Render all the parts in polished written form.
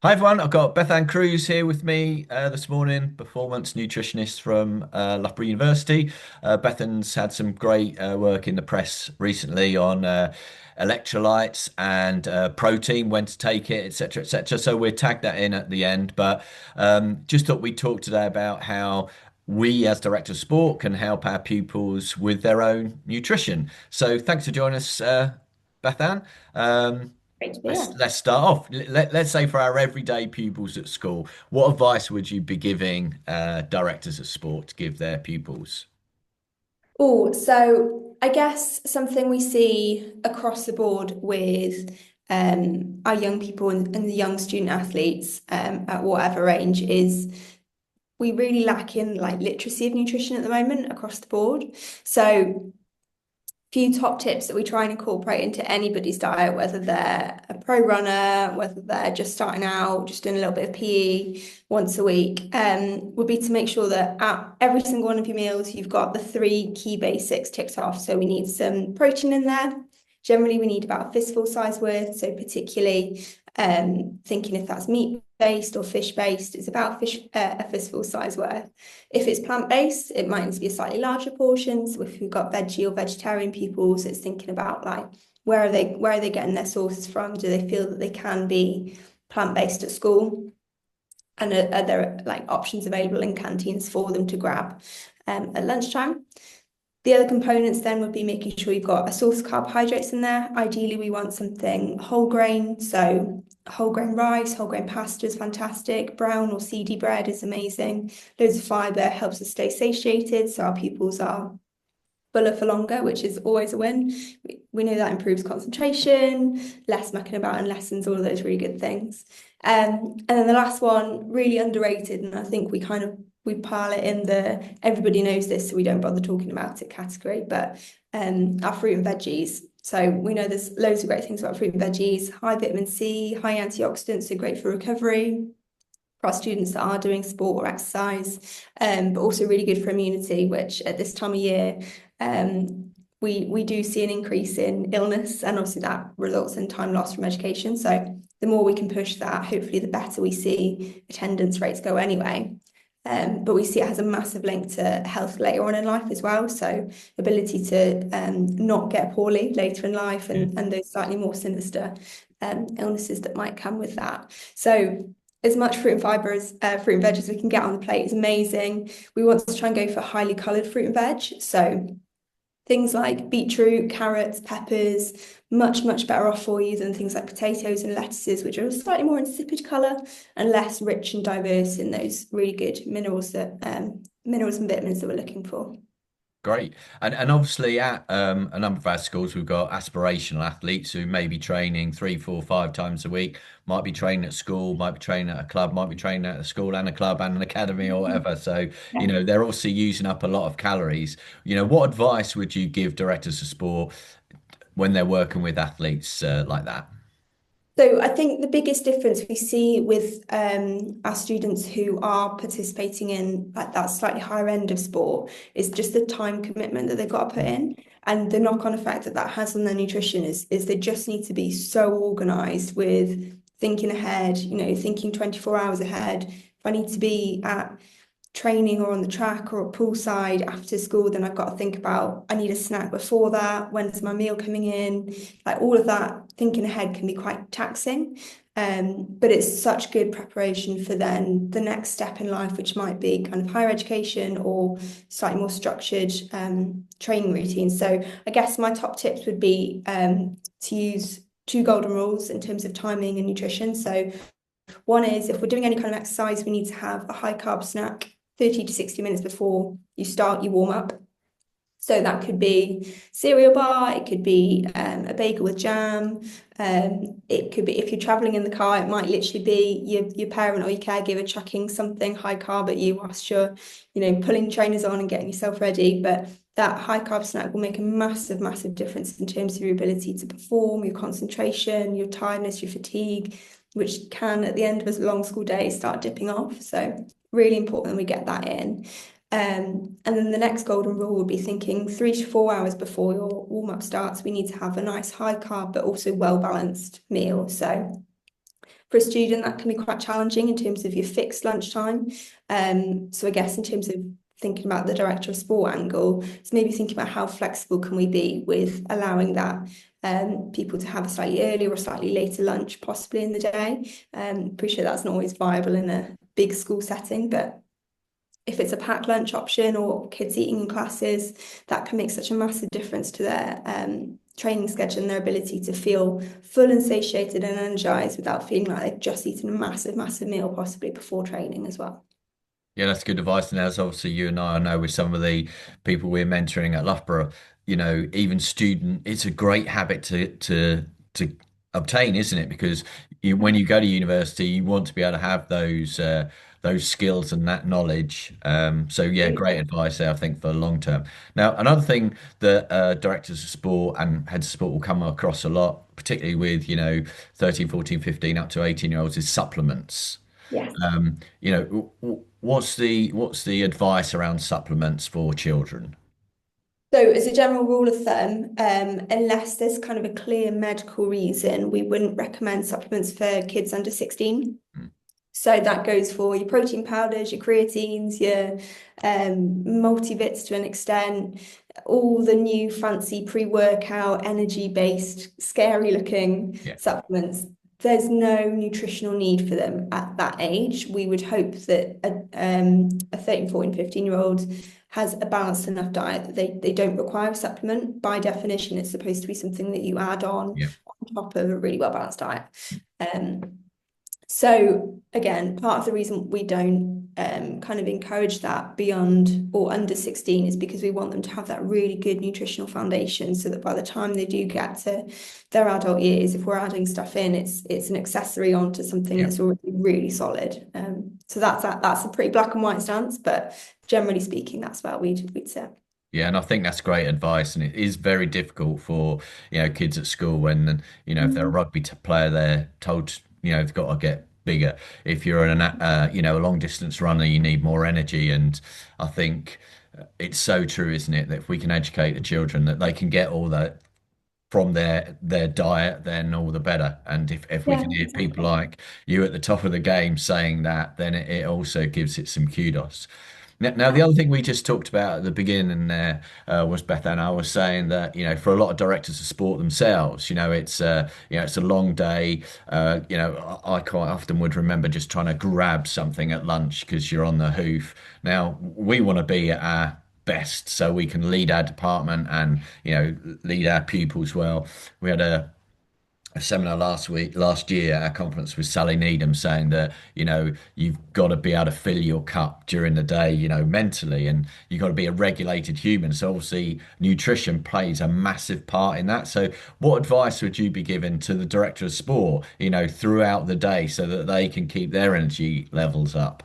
Hi everyone, I've got Bethan Crouse here with me this morning, performance nutritionist from Loughborough University. Bethan's had some great work in the press recently on electrolytes and protein, when to take it, etc., etc. So we'll tag that in at the end. But just thought we'd talk today about how we as director of sport can help our pupils with their own nutrition. So thanks for joining us, Bethan. Um, Great to be Let's here. let's start off. Let's say for our everyday pupils at school, what advice would you be giving directors of sport to give their pupils? Oh, so I guess something we see across the board with our young people and the young student athletes at whatever range is we really lack in like literacy of nutrition at the moment across the board. So few top tips that we try and incorporate into anybody's diet, whether they're a pro runner, whether they're just starting out, just doing a little bit of PE once a week, would be to make sure that at every single one of your meals, you've got the three key basics ticked off. So we need some protein in there. Generally, we need about a fistful size worth. So particularly thinking if that's meat based or fish based, it's about a fistful size worth. If it's plant-based, it might need to be a slightly larger portion. So if you've got veggie or vegetarian pupils, it's thinking about like where are they getting their sources from? Do they feel that they can be plant-based at school? And are there like options available in canteens for them to grab at lunchtime? The other components then would be making sure you've got a source of carbohydrates in there. Ideally, we want something whole grain. So whole grain rice, whole grain pasta is fantastic. Brown or seedy bread is amazing. Loads of fibre helps us stay satiated. So our pupils are fuller for longer, which is always a win. We know that improves concentration, less mucking about in lessons, all of those really good things. And then the last one, really underrated, and I think we pile it in the everybody knows this, so we don't bother talking about it category, but our fruit and veggies. So we know there's loads of great things about fruit and veggies, high vitamin C, high antioxidants, so great for recovery for our students that are doing sport or exercise, but also really good for immunity, which at this time of year, we do see an increase in illness, and obviously that results in time lost from education. So the more we can push that, hopefully the better we see attendance rates go anyway. But we see it has a massive link to health later on in life as well. So ability to not get poorly later in life and those slightly more sinister illnesses that might come with that. So as much fruit and fibre as fruit and veg as we can get on the plate is amazing. We want to try and go for highly coloured fruit and veg. So things like beetroot, carrots, peppers, much, much better off for you than things like potatoes and lettuces, which are a slightly more insipid colour and less rich and diverse in those really good minerals and vitamins that we're looking for. Great. And obviously at a number of our schools, we've got aspirational athletes who may be training three, four, five times a week, might be training at school, might be training at a club, might be training at a school and a club and an academy or whatever. So, Yeah. they're also using up a lot of calories. What advice would you give directors of sport when they're working with athletes like that? So I think the biggest difference we see with our students who are participating in like that slightly higher end of sport is just the time commitment that they've got to put in, and the knock-on effect that that has on their nutrition is they just need to be so organized with thinking ahead, thinking 24 hours ahead. If I need to be at training or on the track or poolside after school, then I've got to think about I need a snack before that. When's my meal coming in? Like all of that thinking ahead can be quite taxing. But it's such good preparation for then the next step in life, which might be kind of higher education or slightly more structured training routines. So I guess my top tips would be to use two golden rules in terms of timing and nutrition. So one is if we're doing any kind of exercise, we need to have a high carb snack 30 to 60 minutes before you start your warm up. So that could be cereal bar, it could be a bagel with jam. It could be if you're traveling in the car, it might literally be your parent or your caregiver chucking something high carb at you whilst you're, pulling trainers on and getting yourself ready. But that high carb snack will make a massive, massive difference in terms of your ability to perform, your concentration, your tiredness, your fatigue, which can at the end of a long school day start dipping off. So really important that we get that in. And then the next golden rule would be thinking 3 to 4 hours before your warm up starts. We need to have a nice high carb, but also well balanced meal. So For a student, that can be quite challenging in terms of your fixed lunchtime. So I guess in terms of thinking about the director of sport angle, it's maybe thinking about how flexible can we be with allowing that people to have a slightly earlier or slightly later lunch possibly in the day. Appreciate that's not always viable in a big school setting, but if it's a packed lunch option or kids eating in classes, that can make such a massive difference to their training schedule and their ability to feel full and satiated and energized without feeling like they've just eaten a massive, massive meal, possibly before training as well. Yeah, that's good advice. And as obviously you and I know with some of the people we're mentoring at Loughborough, even student, it's a great habit to obtain, isn't it? Because when you go to university, you want to be able to have those skills and that knowledge. So yeah, great advice there, I think, for long term. Now, another thing that directors of sport and heads of sport will come across a lot, particularly with 13, 14, 15 up to 18-year-olds, is supplements. Yes. What's the advice around supplements for children? So, as a general rule of thumb, unless there's kind of a clear medical reason, we wouldn't recommend supplements for kids under 16. Mm. So that goes for your protein powders, your creatines, your multivits to an extent, all the new fancy pre-workout, energy-based, scary-looking Yeah, supplements. There's no nutritional need for them at that age. We would hope that a 13, 14, 15-year-old has a balanced enough diet that they don't require a supplement. By definition, it's supposed to be something that you add yeah, on top of a really well-balanced diet. Um, so again, part of the reason we don't kind of encourage that beyond or under 16 is because we want them to have that really good nutritional foundation so that by the time they do get to their adult years, if we're adding stuff in, it's an accessory onto something yeah. that's already really solid. So that's a pretty black and white stance, but generally speaking, that's where we'd say. Yeah, and I think that's great advice, and it is very difficult for kids at school when if they're a rugby player, they're told they've got to get bigger. If you're a long distance runner, you need more energy, and I think it's so true, isn't it, that if we can educate the children that they can get all that from their diet, then all the better. And if we Yeah, can hear people exactly. like you at the top of the game saying that, then it also gives it some kudos. Now, the Yeah. other thing we just talked about at the beginning there was Bethan. I was saying that for a lot of directors of sport themselves, it's a long day. I quite often would remember just trying to grab something at lunch because you're on the hoof. Now we want to be at our best so we can lead our department and lead our pupils well. We had a seminar last year at our conference with Sally Needham saying that you've got to be able to fill your cup during the day mentally, and you've got to be a regulated human. So obviously nutrition plays a massive part in that. So what advice would you be giving to the director of sport throughout the day so that they can keep their energy levels up?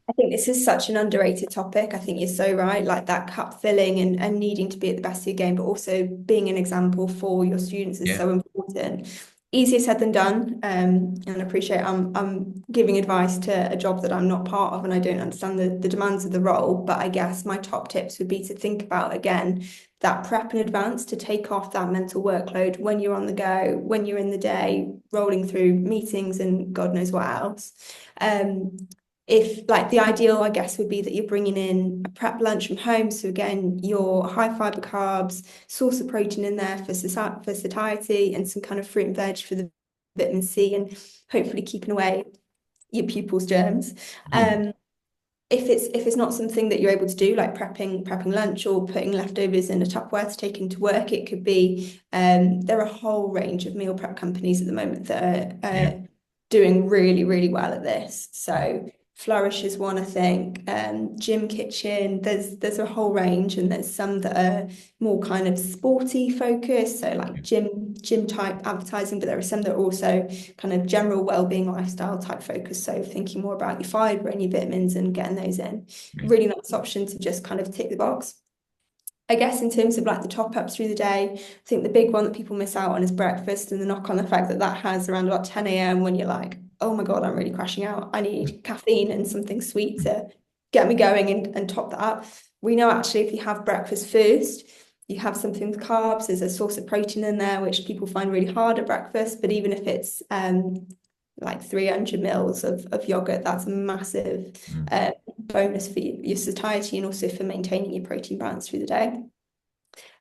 I think this is such an underrated topic. I think you're so right, like that cup filling and needing to be at the best of your game, but also being an example for your students is Yeah, so important. Easier said than done. And I appreciate I'm giving advice to a job that I'm not part of and I don't understand the demands of the role. But I guess my top tips would be to think about again that prep in advance to take off that mental workload when you're on the go, when you're in the day, rolling through meetings and God knows what else. Um, if like the ideal, I guess, would be that you're bringing in a prep lunch from home. So again, your high fiber carbs, source of protein in there for satiety, and some kind of fruit and veg for the vitamin C, and hopefully keeping away your pupils' germs. mm, If it's not something that you're able to do, like prepping lunch or putting leftovers in a Tupperware to take into work, it could be there are a whole range of meal prep companies at the moment that are yeah, doing really, really well at this. yeah, So Flourish is one, I think. Gym Kitchen, there's a whole range, and there's some that are more kind of sporty focused, so like yeah, gym type advertising, but there are some that are also kind of general well-being lifestyle type focus. So thinking more about your fiber and your vitamins and getting those in. yeah, Really nice option to just kind of tick the box. I guess in terms of like the top ups through the day, I think the big one that people miss out on is breakfast and the knock on effect that that has around about 10 a.m. when you're like, oh my God, I'm really crashing out. I need caffeine and something sweet to get me going and top that up. We know actually if you have breakfast first, you have something with carbs, there's a source of protein in there, which people find really hard at breakfast. But even if it's like 300 mils of yogurt. That's a massive Mm, bonus for your satiety and also for maintaining your protein balance through the day.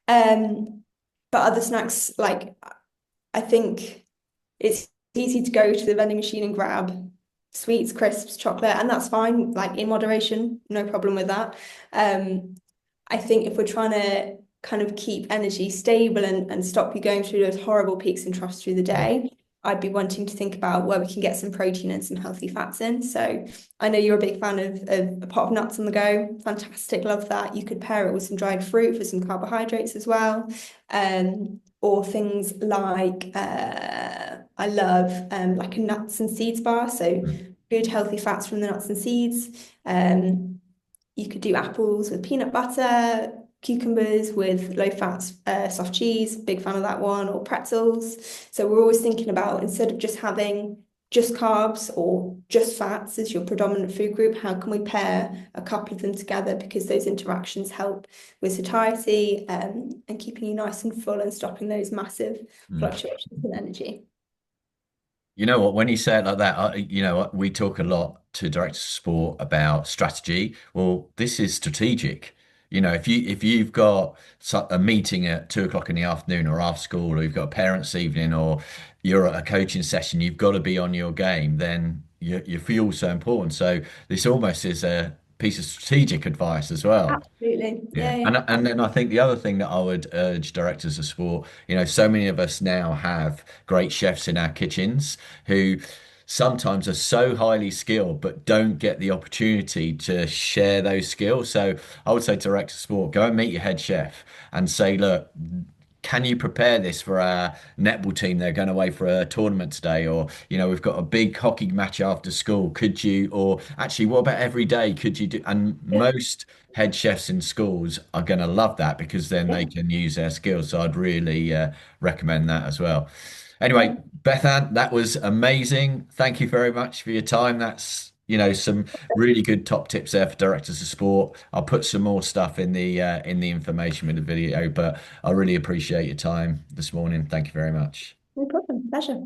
Um, but other snacks, like I think it's easy to go to the vending machine and grab sweets, crisps, chocolate, and that's fine, like in moderation, no problem with that. Um, I think if we're trying to kind of keep energy stable and stop you going through those horrible peaks and troughs through the mm, day, I'd be wanting to think about where we can get some protein and some healthy fats in. So I know you're a big fan of a pot of nuts on the go. Fantastic, love that. You could pair it with some dried fruit for some carbohydrates as well. Or things like I love like a nuts and seeds bar. So mm. good healthy fats from the nuts and seeds. Um, you could do apples with peanut butter, cucumbers with low fat soft cheese, big fan of that one, or pretzels. So we're always thinking about instead of just having just carbs or just fats as your predominant food group, how can we pair a couple of them together because those interactions help with satiety and keeping you nice and full and stopping those massive Mm. fluctuations in energy. You know what? When you say it like that, we talk a lot to directors of sport about strategy. Well, this is strategic. If you've got a meeting at 2 o'clock in the afternoon or after school, or you've got a parents' evening, or you're at a coaching session, you've got to be on your game. Then your fuel's so important. So this almost is a piece of strategic advice as well. Absolutely. Yeah. Yeah, yeah. And then I think the other thing that I would urge directors of sport, so many of us now have great chefs in our kitchens who sometimes are so highly skilled but don't get the opportunity to share those skills. So I would say to directors of sport, go and meet your head chef and say, look, can you prepare this for our netball team? They're going away for a tournament today, or we've got a big hockey match after school. Could you, or actually, what about every day? Could you do? And most head chefs in schools are going to love that because then they Yeah. can use their skills. So I'd really recommend that as well. Yeah. Anyway, Bethan, that was amazing. Thank you very much for your time. That's, some really good top tips there for directors of sport. I'll put some more stuff in the information with the video, but I really appreciate your time this morning. Thank you very much. No problem. Pleasure.